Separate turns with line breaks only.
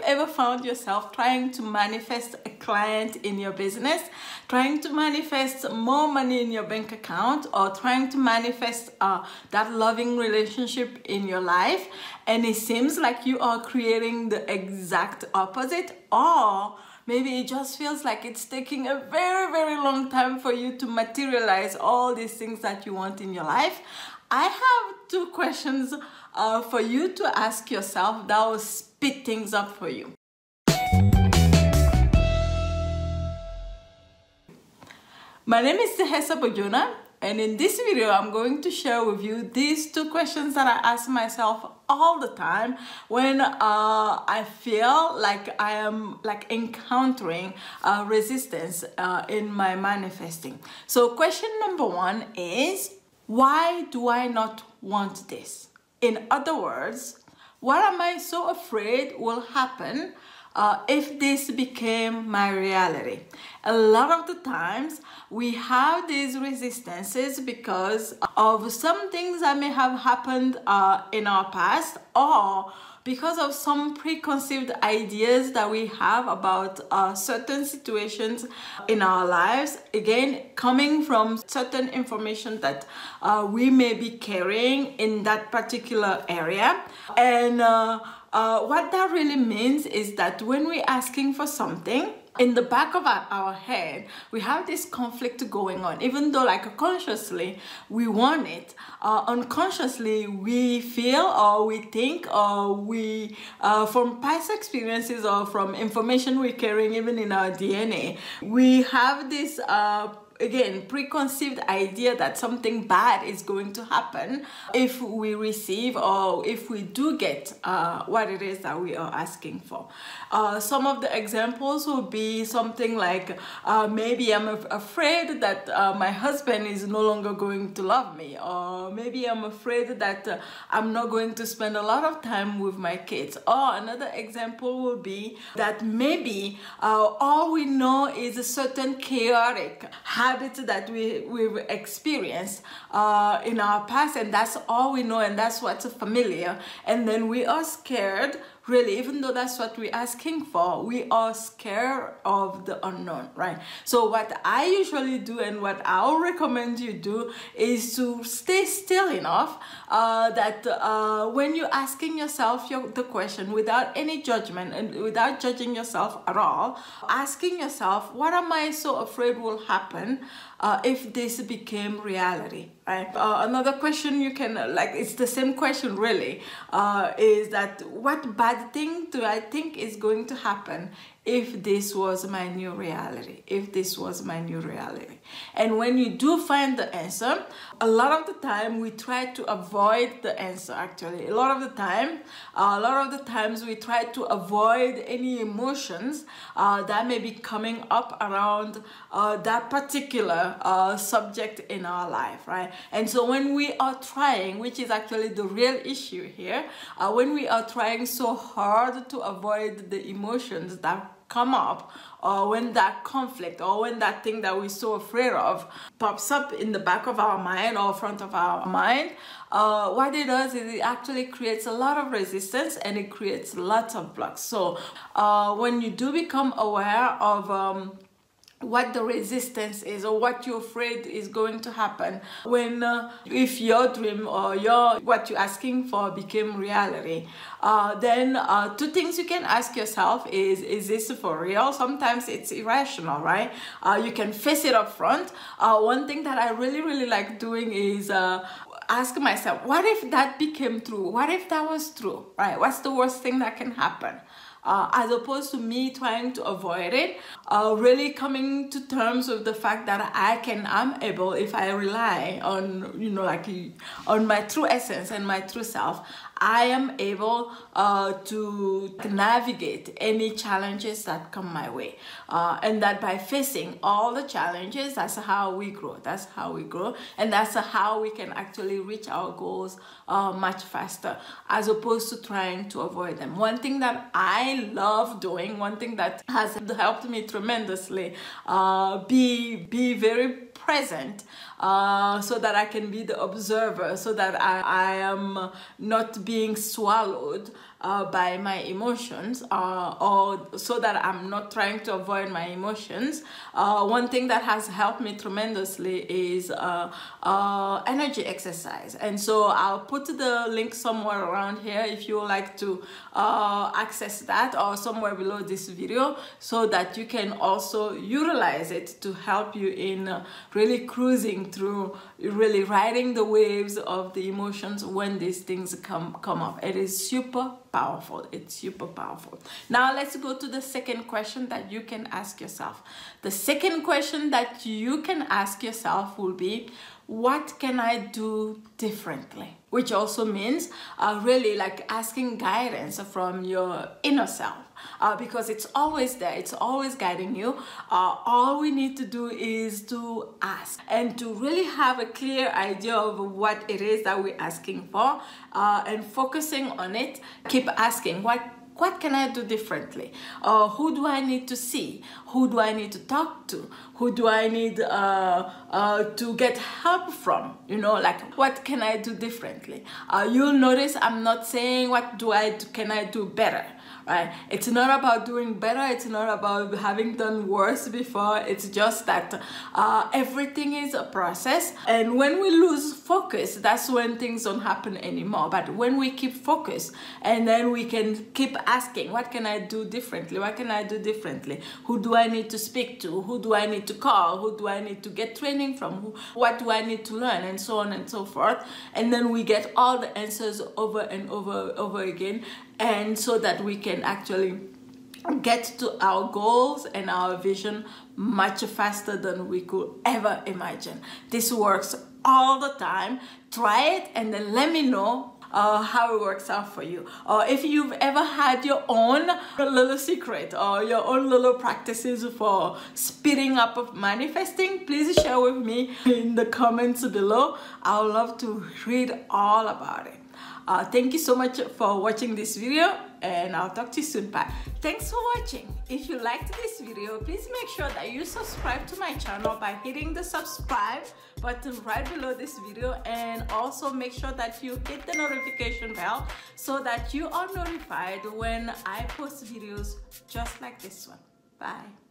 ever found yourself trying to manifest a client in your business, trying to manifest more money in your bank account, or trying to manifest that loving relationship in your life, and it seems like you are creating the exact opposite, or maybe it just feels like it's taking a very, very long time for you to materialize all these things that you want in your life? I have 2 questions for you to ask yourself that will speed things up for you. My name is Dihessa Bodjona, and in this video I'm going to share with you these 2 questions that I ask myself all the time when I feel like I am encountering resistance in my manifesting. So question number 1 is, why do I not want this? In other words, what am I so afraid will happen if this became my reality? A lot of the times we have these resistances because of some things that may have happened in our past, or because of some preconceived ideas that we have about certain situations in our lives, again coming from certain information that we may be carrying in that particular area. And what that really means is that when we're asking for something, in the back of our head, we have this conflict going on. Even though consciously we want it, unconsciously we feel or we think or we, from past experiences or from information we're carrying even in our DNA, we have this again, preconceived idea that something bad is going to happen if we receive or if we do get what it is that we are asking for. Some of the examples will be something like maybe I'm afraid that my husband is no longer going to love me, or maybe I'm afraid that I'm not going to spend a lot of time with my kids. Or another example will be that maybe all we know is a certain chaotic habits that we've experienced in our past, and that's all we know, and that's what's familiar. And then we are scared, really, even though that's what we're asking for, we are scared of the unknown, right? So what I usually do and what I'll recommend you do is to stay still enough that when you're asking yourself the question without any judgment and without judging yourself at all, asking yourself, what am I so afraid will happen if this became reality, right? Another question you can, it's the same question really, is that what bad thing do I think is going to happen if this was my new reality, if this was my new reality? And when you do find the answer, a lot of the time we try to avoid the answer. Actually, a lot of the times we try to avoid any emotions that may be coming up around that particular subject in our life, right? And so when we are trying, which is actually the real issue here, when we are trying so hard to avoid the emotions that come up, or when that conflict or when that thing that we're so afraid of pops up in the back of our mind or front of our mind, what it does is it actually creates a lot of resistance and it creates lots of blocks. So when you do become aware of what the resistance is or what you're afraid is going to happen when if your dream or what you're asking for became reality, then 2 things you can ask yourself is this for real? Sometimes it's irrational, right? You can face it up front. One thing that I really like doing is ask myself, what if that became true? What if that was true, right? What's the worst thing that can happen? As opposed to me trying to avoid it, really coming to terms with the fact that I'm able, if I rely on, on my true essence and my true self, I am able to navigate any challenges that come my way. And that by facing all the challenges, that's how we grow. That's how we grow. And that's how we can actually reach our goals much faster, as opposed to trying to avoid them. One thing that I love doing, one thing that has helped me tremendously, be very present, so that I can be the observer, so that I am not being swallowed by my emotions, or so that I'm not trying to avoid my emotions. One thing that has helped me tremendously is energy exercise, and so I'll put the link somewhere around here if you would like to access that, or somewhere below this video, so that you can also utilize it to help you in really cruising through, really riding the waves of the emotions when these things come up. It is super powerful. It's super powerful. Now let's go to the second question that you can ask yourself. The second question that you can ask yourself will be, what can I do differently? Which also means really like asking guidance from your inner self, because it's always there, it's always guiding you. All we need to do is to ask and to really have a clear idea of what it is that we're asking for, and focusing on it. Keep asking, what can I do differently? Who do I need to see? Who do I need to talk to? Who do I need to get help from? You know, like, what can I do differently? You'll notice I'm not saying can I do better, right? It's not about doing better. It's not about having done worse before. It's just that everything is a process. And when we lose focus, that's when things don't happen anymore. But when we keep focus, and then we can keep asking, what can I do differently? What can I do differently? Who do I need to speak to? Who do I need to call? Who do I need to get training from? What do I need to learn? And so on and so forth. And then we get all the answers over and over again. And so that we can actually get to our goals and our vision much faster than we could ever imagine. This works all the time. Try it and then let me know how it works out for you. Or if you've ever had your own little secret or your own little practices for speeding up manifesting, please share with me in the comments below. I would love to read all about it. Thank you so much for watching this video, and I'll talk to you soon. Bye. Thanks for watching. If you liked this video, please make sure that you subscribe to my channel by hitting the subscribe button right below this video, and also make sure that you hit the notification bell so that you are notified when I post videos just like this one. Bye.